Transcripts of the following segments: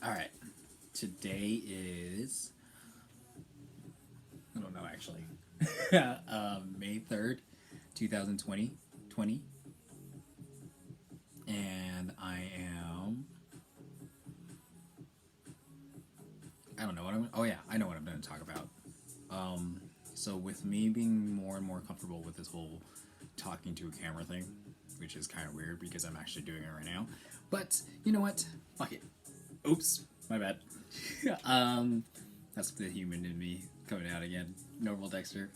All right. Today is, I don't know actually, May 3rd, 2020, and I don't know what oh yeah, I know what I'm going to talk about. Um, so with me being more and more comfortable with this whole talking to a camera thing, which is kind of weird because I'm actually doing it right now, but you know what? Fuck it. Oops, my bad. um, that's the human in me coming out again. Normal Dexter.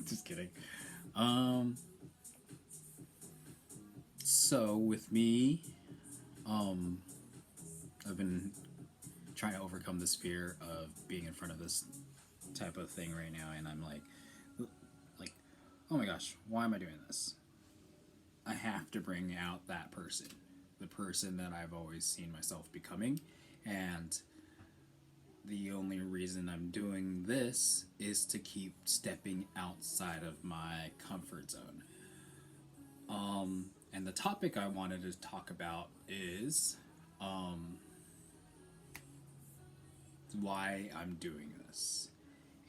Just kidding. Um, so with me, um, I've been trying to overcome this fear of being in front of this type of thing right now, and I'm like, oh my gosh, why am I doing this? I have to bring out that person, the person that I've always seen myself becoming, and the only reason I'm doing this is to keep stepping outside of my comfort zone. And the topic I wanted to talk about is um, why I'm doing this.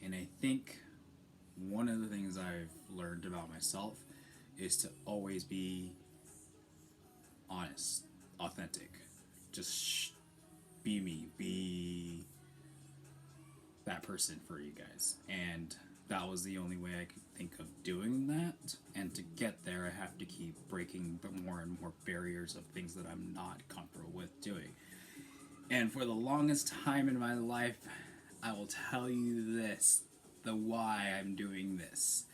And I think one of the things I've learned about myself is to always be honest, authentic. Just be me, be that person for you guys. And that was the only way I could think of doing that. And to get there, I have to keep breaking more and more barriers of things that I'm not comfortable with doing. And for the longest time in my life, I will tell you this, the why I'm doing this.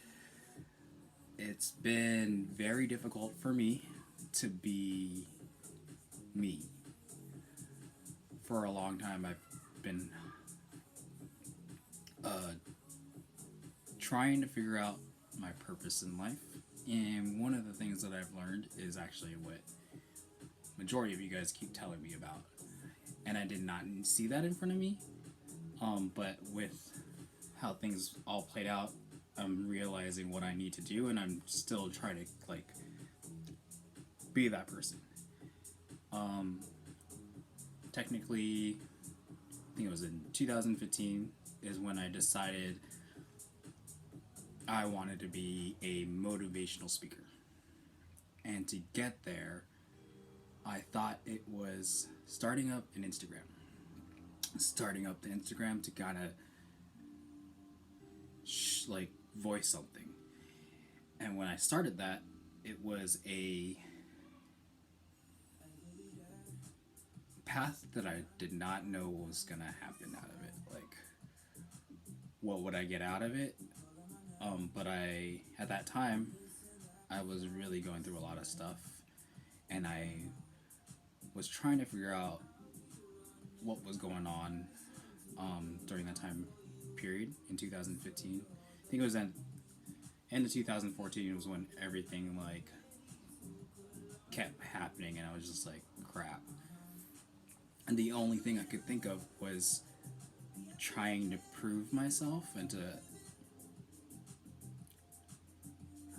It's been very difficult for me to be me. For a long time, I've been uh, trying to figure out my purpose in life. And one of the things that I've learned is actually what majority of you guys keep telling me about. And I did not see that in front of me. But with how things all played out, I'm realizing what I need to do, and I'm still trying to be that person. Um, Technically, I think it was in 2015 is when I decided I wanted to be a motivational speaker. And to get there, I thought it was starting up an Instagram. Starting up the Instagram to kind of voice something. And when I started that, it was a path that I did not know what was going to happen out of it. Like, what would I get out of it? But at that time, I was really going through a lot of stuff, and I was trying to figure out what was going on during that time period in 2015. I think it was at end of 2014 was when everything kept happening, and I was just like, crap. And the only thing I could think of was trying to prove myself and to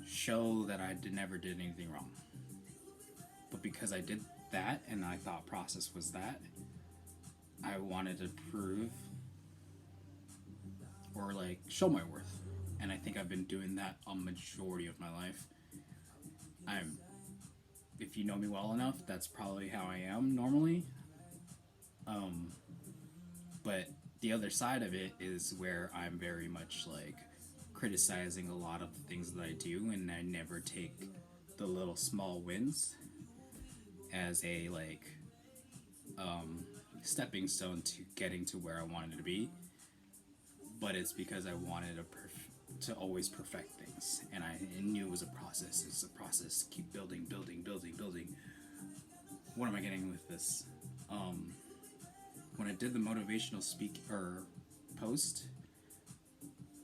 show that never did anything wrong. But because I did that and my thought process was that, I wanted to prove or show my worth. And I think I've been doing that a majority of my life. If you know me well enough, that's probably how I am normally. But the other side of it is where I'm very much criticizing a lot of the things that I do, and I never take the little small wins as a stepping stone to getting to where I wanted to be. But it's because I wanted to always perfect things, and I knew it was a process. It's a process. Keep building, building, building, building. What am I getting with this? When I did the motivational speak or post,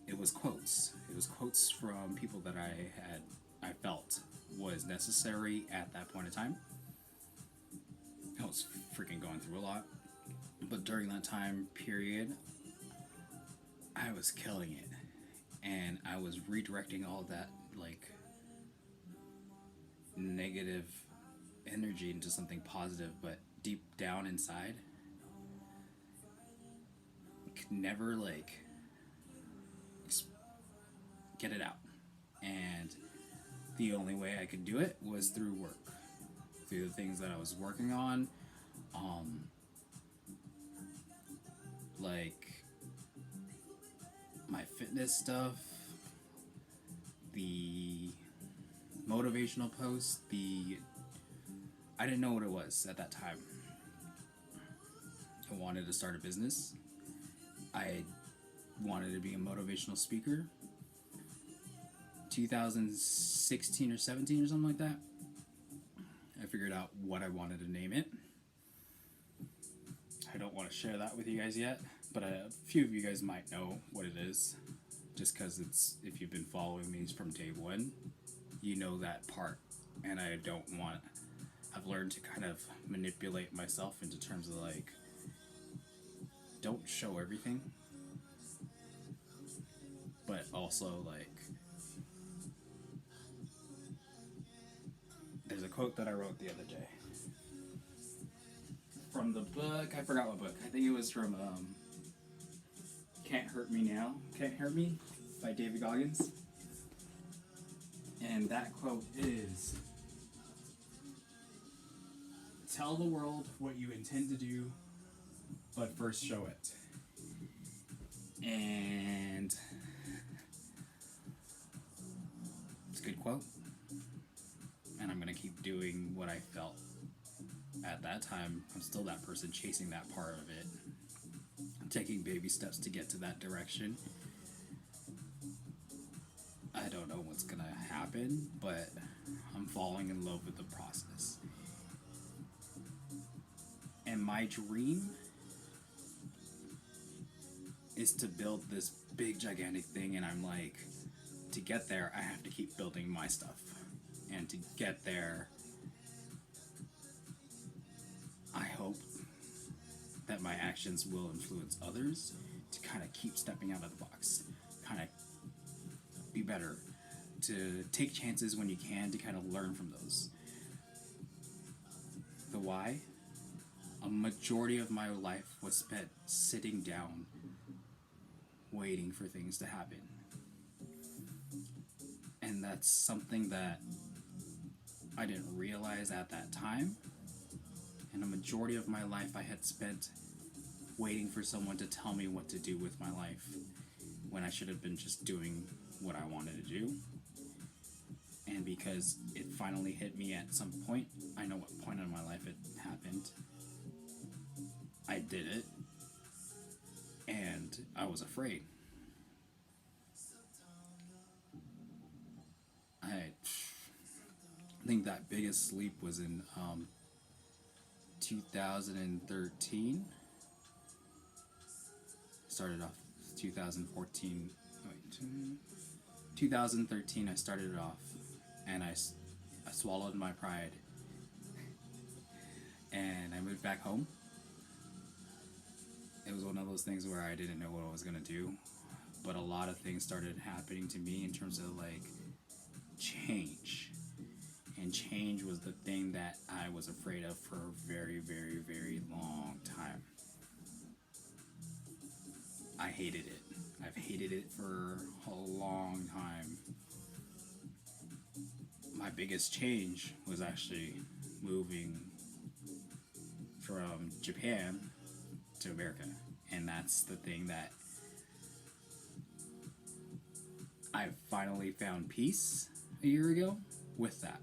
it was quotes. It was quotes from people that I felt was necessary at that point in time. I was freaking going through a lot, but during that time period, I was killing it, and I was redirecting all that negative energy into something positive. But deep down inside, could never get it out, and the only way I could do it was through work, through the things that I was working on, um, like my fitness stuff, the motivational posts, I didn't know what it was at that time. I wanted to start a business. I wanted to be a motivational speaker. 2016 or 17 or something like that. I figured out what I wanted to name it. I don't want to share that with you guys yet, but a few of you guys might know what it is, just because if you've been following me from day one, you know that part, and I've learned to kind of manipulate myself into terms of don't show everything, but also there's a quote that I wrote the other day from the book. I forgot what book. I think it was from Can't Hurt Me Now, Can't Hurt Me by David Goggins. And that quote is, tell the world what you intend to do, but first show it. And it's a good quote. And I'm going to keep doing what I felt at that time. I'm still that person chasing that part of it. I'm taking baby steps to get to that direction. I don't know what's going to happen, but I'm falling in love with the process. And my dream is to build this big, gigantic thing, and I'm to get there, I have to keep building my stuff. And to get there, I hope that my actions will influence others to kind of keep stepping out of the box, kind of be better, to take chances when you can, to kind of learn from those. The why? A majority of my life was spent sitting down, waiting for things to happen. And that's something that I didn't realize at that time. And a majority of my life I had spent waiting for someone to tell me what to do with my life, when I should have been just doing what I wanted to do. And because it finally hit me at some point, I know what point in my life it happened, I did it, and I was afraid. I think that biggest leap was in 2013. Started off 2014. 2013 I started it off, and I swallowed my pride, and I moved back home. It was one of those things where I didn't know what I was going to do, but a lot of things started happening to me in terms of change. And change was the thing that I was afraid of for a very, very, very long time. I hated it. I've hated it for a long time. My biggest change was actually moving from Japan to America. And that's the thing that I finally found peace a year ago with that.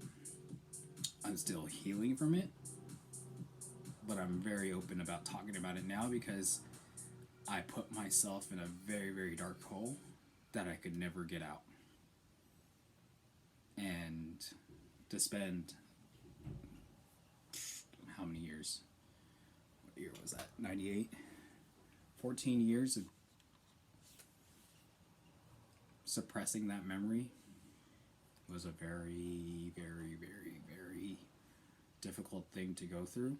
I'm still healing from it, but I'm very open about talking about it now because I put myself in a very, very dark hole that I could never get out. And to spend how many years? What year was that? 98? 14 years of suppressing that memory was a very, very, very, very difficult thing to go through.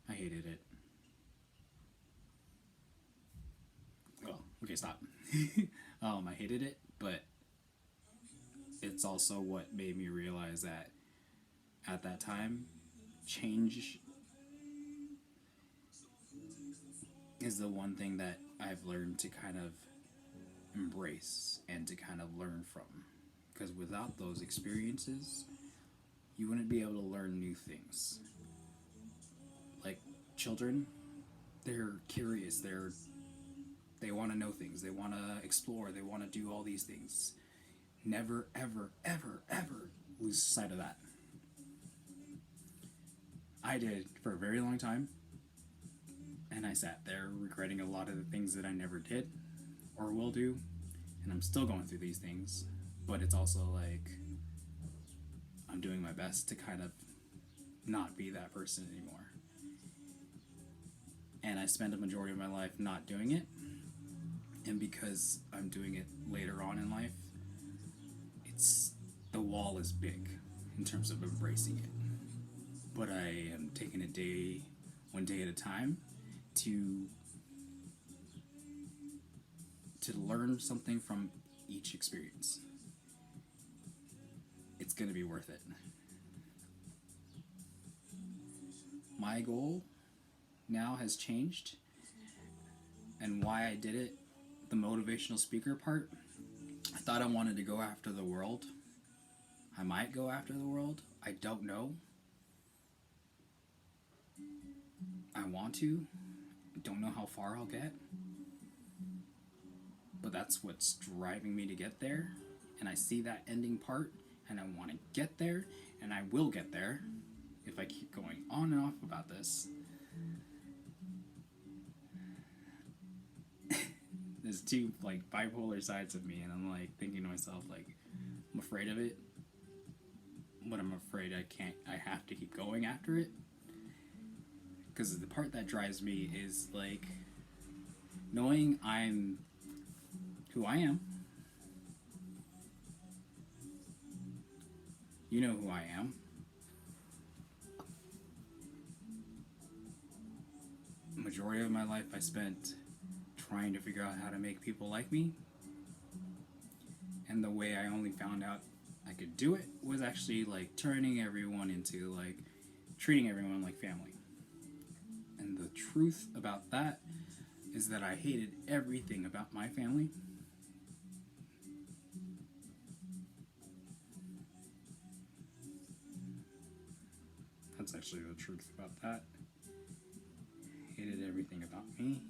I hated it. Well, okay, stop. I hated it, but it's also what made me realize that at that time, change is the one thing that I've learned to kind of embrace and to kind of learn from. Because without those experiences, you wouldn't be able to learn new things. Like children, they're curious, they want to know things, they want to explore, they want to do all these things. Never, ever, ever, ever lose sight of that. I did for a very long time, and I sat there regretting a lot of the things that I never did or will do, and I'm still going through these things, but it's also like I'm doing my best to kind of not be that person anymore. And I spend a majority of my life not doing it, and because I'm doing it later on in life, the wall is big in terms of embracing it. But I am taking one day at a time, to learn something from each experience. It's gonna be worth it. My goal now has changed, and why I did it, the motivational speaker part. I thought I wanted to go after the world. I might go after the world. I don't know. I want to. I don't know how far I'll get. But that's what's driving me to get there. And I see that ending part, and I want to get there, and I will get there if I keep going on and off about this. There's two like bipolar sides of me, and I'm like thinking to myself, like, I'm afraid of it, but I'm afraid I have to keep going after it. Because the part that drives me is like knowing I'm who I am. You know who I am. The majority of my life I spent trying to figure out how to make people like me. And the way I only found out I could do it was actually like treating everyone like family. And the truth about that is that I hated everything about my family. That's actually the truth about that. Hated everything about me.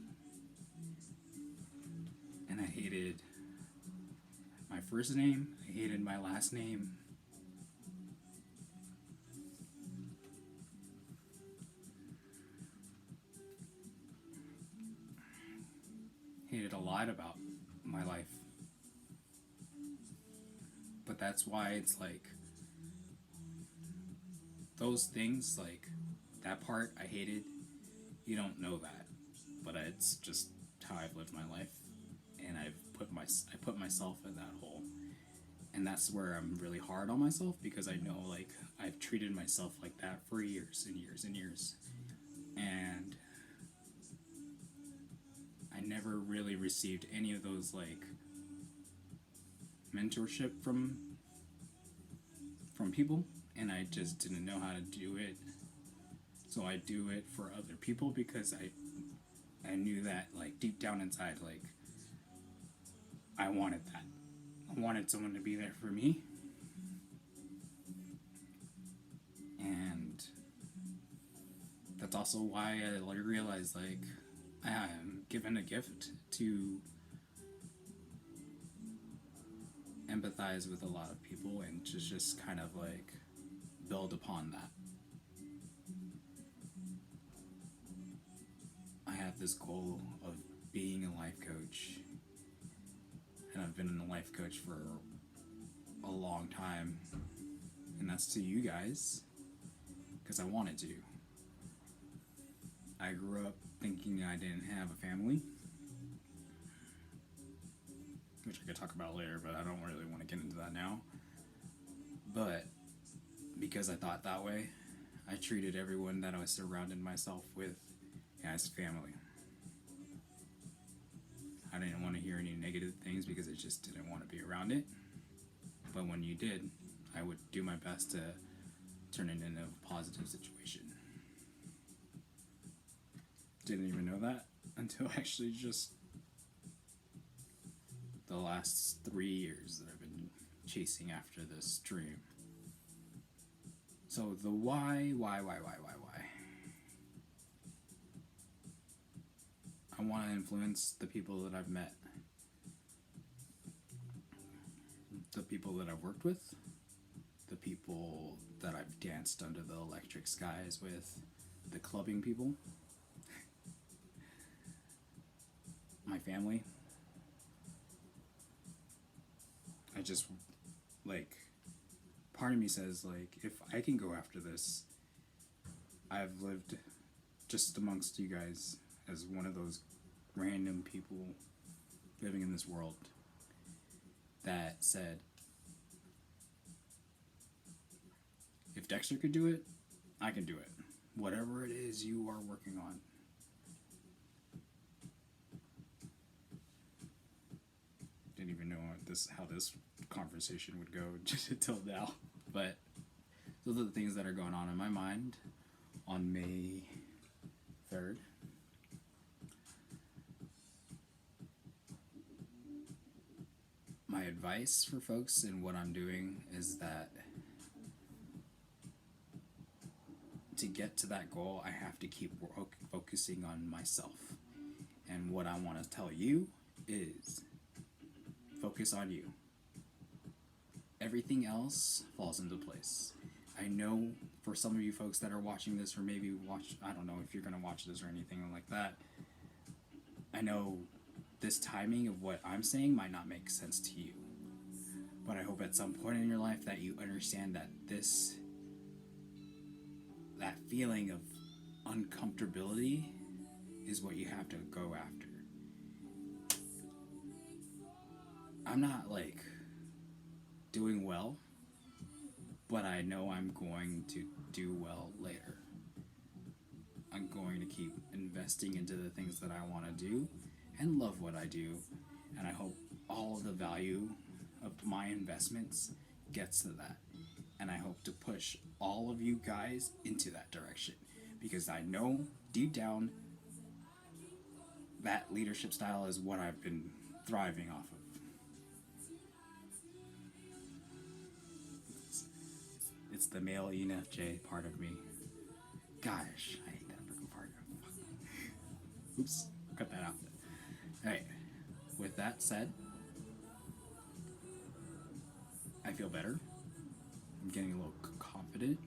And I hated my first name. I hated my last name. Hated a lot about my life. But that's why it's like those things, like that part I hated, you don't know that. But it's just how I've lived my life. And I put myself in that hole. And that's where I'm really hard on myself, because I know like I've treated myself like that for years and years and years. And I never really received any of those like mentorship from people, and I just didn't know how to do it. So I do it for other people because I knew that like deep down inside, like I wanted that. I wanted someone to be there for me. And that's also why I realized like I am given a gift to empathize with a lot of people and to just kind of like build upon that. I have this goal of being a life coach, and I've been a life coach for a long time, and that's to you guys, because I wanted to. I grew up thinking I didn't have a family, which I could talk about later, but I don't really want to get into that now. But because I thought that way, I treated everyone that I was surrounded myself with as family. I didn't want to hear any negative things because I just didn't want to be around it. But when you did, I would do my best to turn it into a positive situation. Didn't even know that until actually just the last 3 years that I've been chasing after this dream. So the why? I want to influence the people that I've met, the people that I've worked with, the people that I've danced under the electric skies with, the clubbing people, my family. I just, like, part of me says, like, if I can go after this, I've lived just amongst you guys as one of those random people living in this world that said, if Dexter could do it, I can do it. Whatever it is you are working on. Didn't even know how this conversation would go just until now. But those are the things that are going on in my mind on May 3rd. My advice for folks in what I'm doing is that to get to that goal, I have to keep focusing on myself. And what I want to tell you is focus on you. Everything else falls into place. I know for some of you folks that are watching this, or maybe I don't know if you're going to watch this or anything like that, I know this timing of what I'm saying might not make sense to you. But I hope at some point in your life that you understand that that feeling of uncomfortability is what you have to go after. I'm not like doing well, but I know I'm going to do well later. I'm going to keep investing into the things that I want to do and love what I do, and I hope all of the value of my investments gets to that, and I hope to push all of you guys into that direction, because I know deep down that leadership style is what I've been thriving off of. It's the male ENFJ part of me. Gosh, I hate that freaking part. Oops, cut that out. Alright, with that said, I feel better. I'm getting a little confident,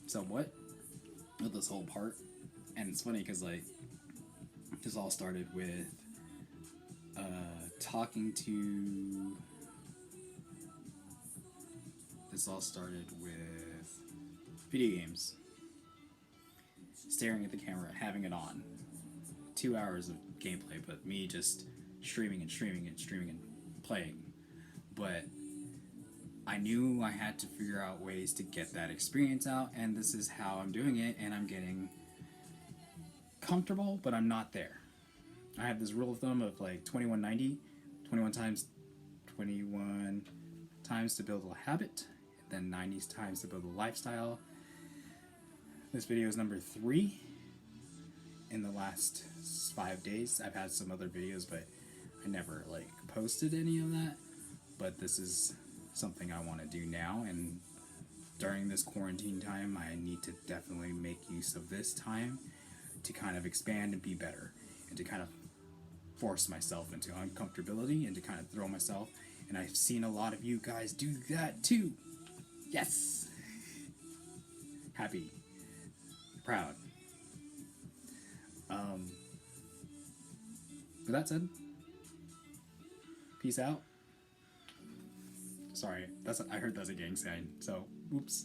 somewhat, with this whole part. And it's funny because, like, this all started with video games. Staring at the camera, having it on. 2 hours of gameplay, but me just streaming and playing. But I knew I had to figure out ways to get that experience out, and this is how I'm doing it, and I'm getting comfortable, but I'm not there. I have this rule of thumb of like 2190, 21 times to build a habit, then 90 times to build a lifestyle. This video is number 3 in the last 5 days. I've had some other videos, but I never like posted any of that. But this is something I want to do now, and during this quarantine time, I need to definitely make use of this time to kind of expand and be better, and to kind of force myself into uncomfortability and to kind of throw myself. And I've seen a lot of you guys do that too. Yes! Happy. Proud. With that said, peace out. Sorry, I heard that's a gang sign, so oops.